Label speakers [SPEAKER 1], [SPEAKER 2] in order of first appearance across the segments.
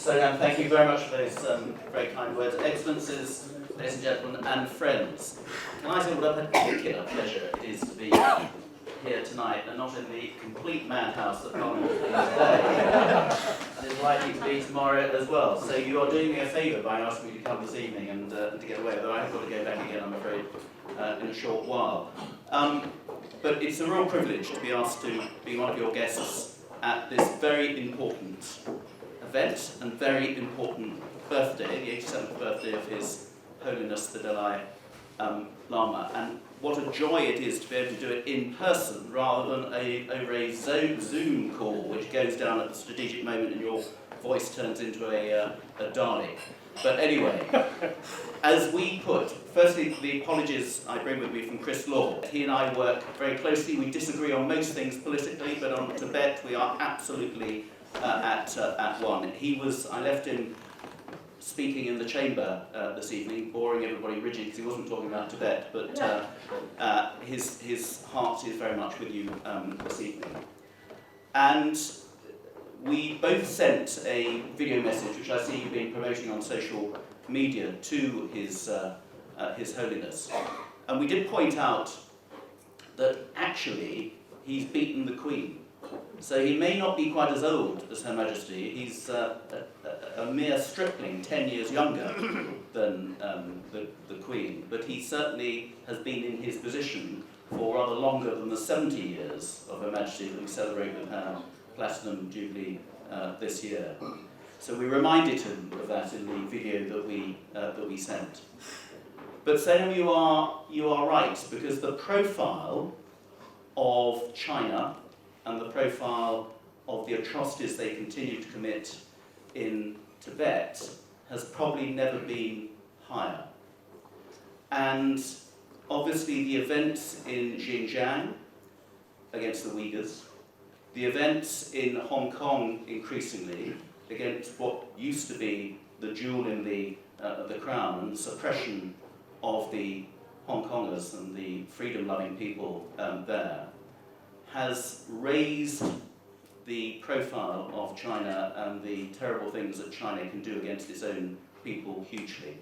[SPEAKER 1] So thank you very much for those very kind words. Excellencies, ladies and gentlemen, and friends. Can I say what a particular pleasure it is to be here tonight and not in the complete madhouse that Parliament is today, and is likely to be tomorrow as well. So you are doing me a favour by asking me to come this evening and to get away, although I've got to go back again, I'm afraid, in a short while. But it's a real privilege to be asked to be one of your guests at this very important event and very important birthday, the 87th birthday of His Holiness the Dalai Lama. And what a joy it is to be able to do it in person rather than over a Zoom call, which goes down at the strategic moment and your voice turns into a Dalai. But anyway, as we put, firstly, the apologies I bring with me from Chris Law. He and I work very closely. We disagree on most things politically, but on Tibet we are absolutely at one. I left him speaking in the chamber this evening, boring everybody rigid because he wasn't talking about Tibet, but his heart is very much with you this evening. And we both sent a video message, which I see you've been promoting on social media, to His Holiness. And we did point out that actually he's beaten the Queen. So he may not be quite as old as Her Majesty. He's a mere stripling, 10 years younger than the Queen. But he certainly has been in his position for rather longer than the 70 years of Her Majesty that we celebrate with her Platinum Jubilee this year. So we reminded him of that in the video that we sent. But Sam, you are right, because the profile of China and the profile of the atrocities they continue to commit in Tibet has probably never been higher. And obviously the events in Xinjiang against the Uyghurs, the events in Hong Kong increasingly against what used to be the jewel in the crown and the suppression of the Hong Kongers and the freedom-loving people there, has raised the profile of China and the terrible things that China can do against its own people hugely.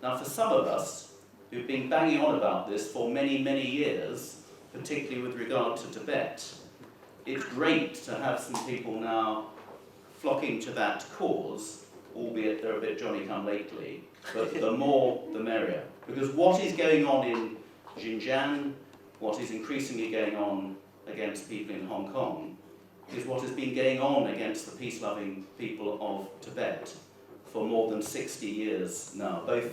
[SPEAKER 1] Now, for some of us who've been banging on about this for many, many years, particularly with regard to Tibet, it's great to have some people now flocking to that cause, albeit they're a bit Johnny-come-lately, but the more the merrier. Because what is going on in Xinjiang, what is increasingly going on against people in Hong Kong, is what has been going on against the peace-loving people of Tibet for more than 60 years now, both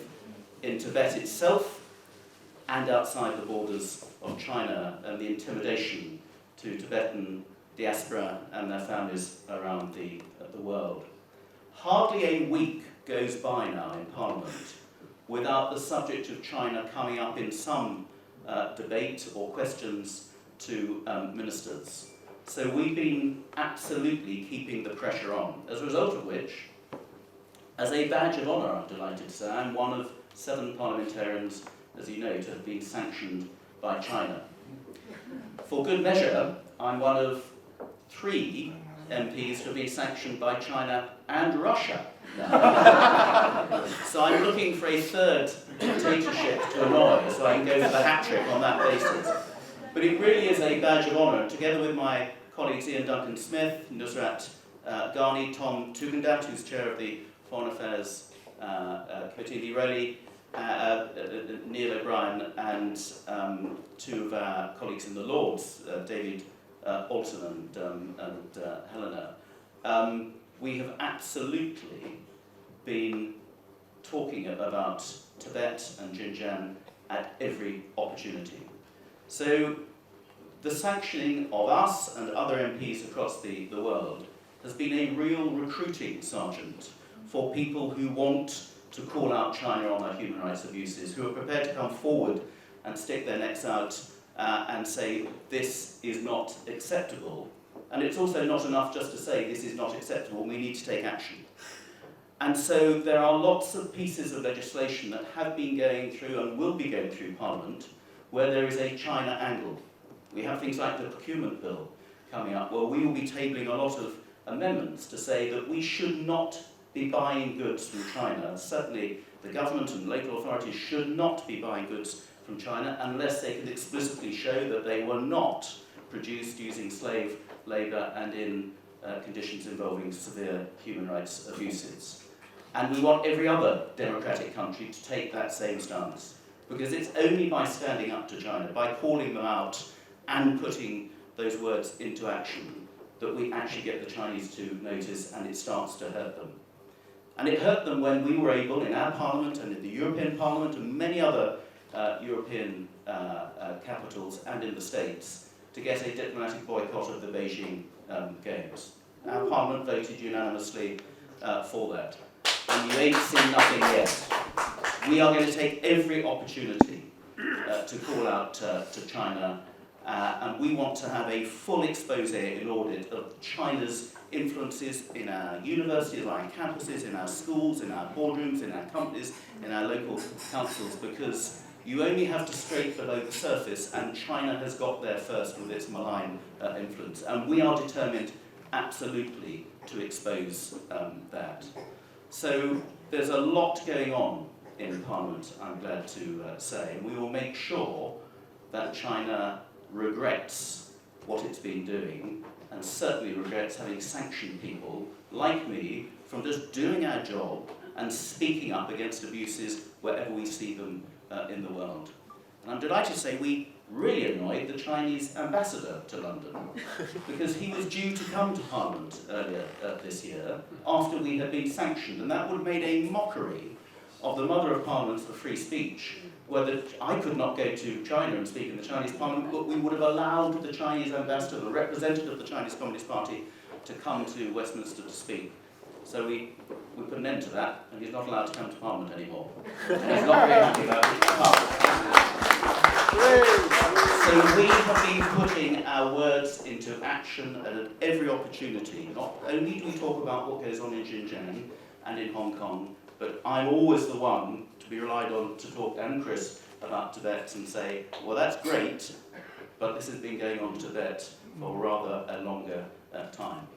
[SPEAKER 1] in Tibet itself and outside the borders of China, and the intimidation to Tibetan diaspora and their families around the world. Hardly a week goes by now in Parliament without the subject of China coming up in some debate or questions to ministers. So we've been absolutely keeping the pressure on, as a result of which, as a badge of honour, I'm delighted to say, I'm one of 7 parliamentarians, as you know, to have been sanctioned by China. For good measure, I'm one of 3 MPs to have been sanctioned by China and Russia. So I'm looking for a 3rd dictatorship to annoy, so I can go for the hat-trick on that basis. But it really is a badge of honour, together with my colleagues Ian Duncan-Smith, Nusrat Ghani, Tom Tugendhat, who's chair of the Foreign Affairs Committee, Lee Rowley, Neil O'Brien, and 2 of our colleagues in the Lords, David Alton and Helena. We have absolutely been talking about Tibet and Xinjiang at every opportunity. So the sanctioning of us and other MPs across the world has been a real recruiting sergeant for people who want to call out China on their human rights abuses, who are prepared to come forward and stick their necks out and say, this is not acceptable. And it's also not enough just to say, this is not acceptable, we need to take action. And so there are lots of pieces of legislation that have been going through and will be going through Parliament where there is a China angle. We have things like the procurement bill coming up, where we will be tabling a lot of amendments to say that we should not be buying goods from China. Certainly the government and local authorities should not be buying goods from China unless they can explicitly show that they were not produced using slave labour and in conditions involving severe human rights abuses. And we want every other democratic country to take that same stance, because it's only by standing up to China, by calling them out and putting those words into action, that we actually get the Chinese to notice and it starts to hurt them. And it hurt them when we were able, in our parliament and in the European Parliament and many other European capitals and in the States, to get a diplomatic boycott of the Beijing Games. Our parliament voted unanimously for that. And you ain't seen nothing yet. We are going to take every opportunity to call out to China, and we want to have a full expose and audit of China's influences in our universities, our campuses, in our schools, in our boardrooms, in our companies, in our local councils, because you only have to scrape below the surface, and China has got there first with its malign influence. And we are determined absolutely to expose that. So there's a lot going on in Parliament, I'm glad to say, and we will make sure that China regrets what it's been doing, and certainly regrets having sanctioned people like me from just doing our job and speaking up against abuses wherever we see them in the world. And I'm delighted to say we really annoyed the Chinese ambassador to London, because he was due to come to Parliament earlier this year after we had been sanctioned, and that would have made a mockery of the mother of parliaments for free speech, whether I could not go to China and speak in the Chinese parliament, but we would have allowed the Chinese ambassador, the representative of the Chinese Communist Party, to come to Westminster to speak. So we put an end to that, and he's not allowed to come to Parliament anymore. And he's not very happy about it. So we have been putting our words into action at every opportunity. Not only do we talk about what goes on in Xinjiang and in Hong Kong, but I'm always the one to be relied on to talk, and Chris, about Tibet and say, well, that's great, but this has been going on in Tibet for rather a longer time.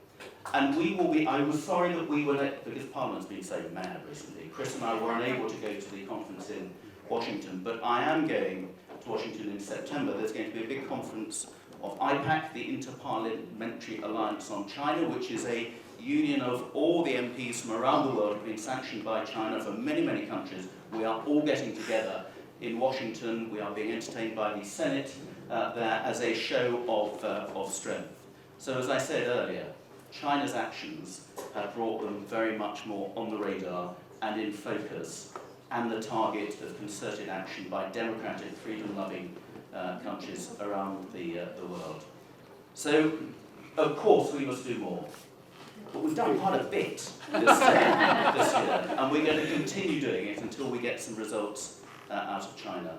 [SPEAKER 1] And we will be, I was sorry that we were, because Parliament's been so mad recently, Chris and I were unable to go to the conference in Washington, but I am going to Washington in September. There's going to be a big conference of IPAC, the Interparliamentary Alliance on China, which is a union of all the MPs from around the world who have been sanctioned by China from many, many countries. We are all getting together in Washington. We are being entertained by the Senate there as a show of strength. So as I said earlier, China's actions have brought them very much more on the radar and in focus, and the target of concerted action by democratic, freedom-loving countries around the world. So, of course, we must do more. But we've done quite a bit this year, and we're going to continue doing it until we get some results out of China.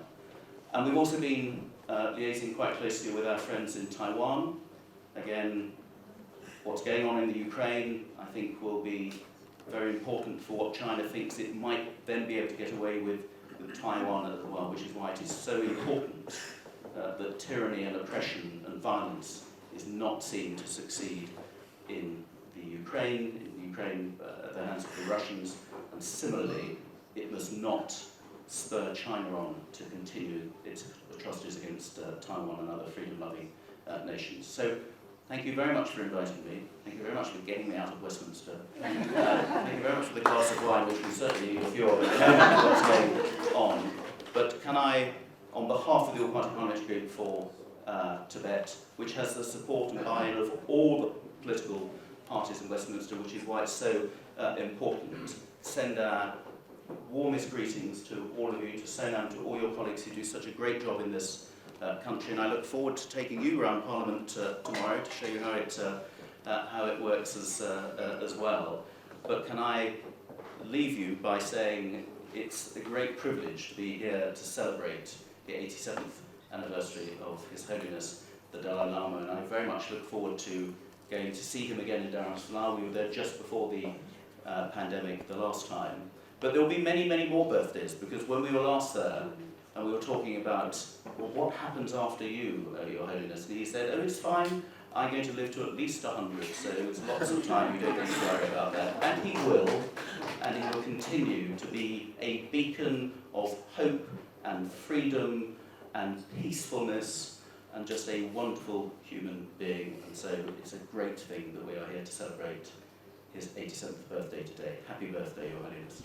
[SPEAKER 1] And we've also been liaising quite closely with our friends in Taiwan. Again, what's going on in the Ukraine, I think, will be very important for what China thinks it might then be able to get away with Taiwan as well, which is why it is so important that tyranny and oppression and violence is not seen to succeed in the Ukraine at the hands of the Russians, and similarly, it must not spur China on to continue its atrocities against Taiwan and other freedom-loving nations. So, thank you very much for inviting me. Thank you very much for getting me out of Westminster. Thank you very much for the glass of wine, which we certainly need a few of it. What's going on. But can I, on behalf of the All-Party Parliamentary Group for Tibet, which has the support and buy-in of all the political parties in Westminster, which is why it's so important, send our warmest greetings to all of you, to Sonam, to all your colleagues who do such a great job in this country, and I look forward to taking you around Parliament tomorrow to show you how it works as well. But can I leave you by saying it's a great privilege to be here to celebrate the 87th anniversary of His Holiness the Dalai Lama, and I very much look forward to going to see him again in Dar es Salaam. We were there just before the pandemic the last time. But there will be many, many more birthdays, because when we were last there, and we were talking about, well, what happens after you, Your Holiness? And he said, oh, it's fine, I'm going to live to at least 100, so there's lots of time, you don't need to worry about that. And he will continue to be a beacon of hope and freedom and peacefulness and just a wonderful human being. And so it's a great thing that we are here to celebrate his 87th birthday today. Happy birthday, Your Holiness.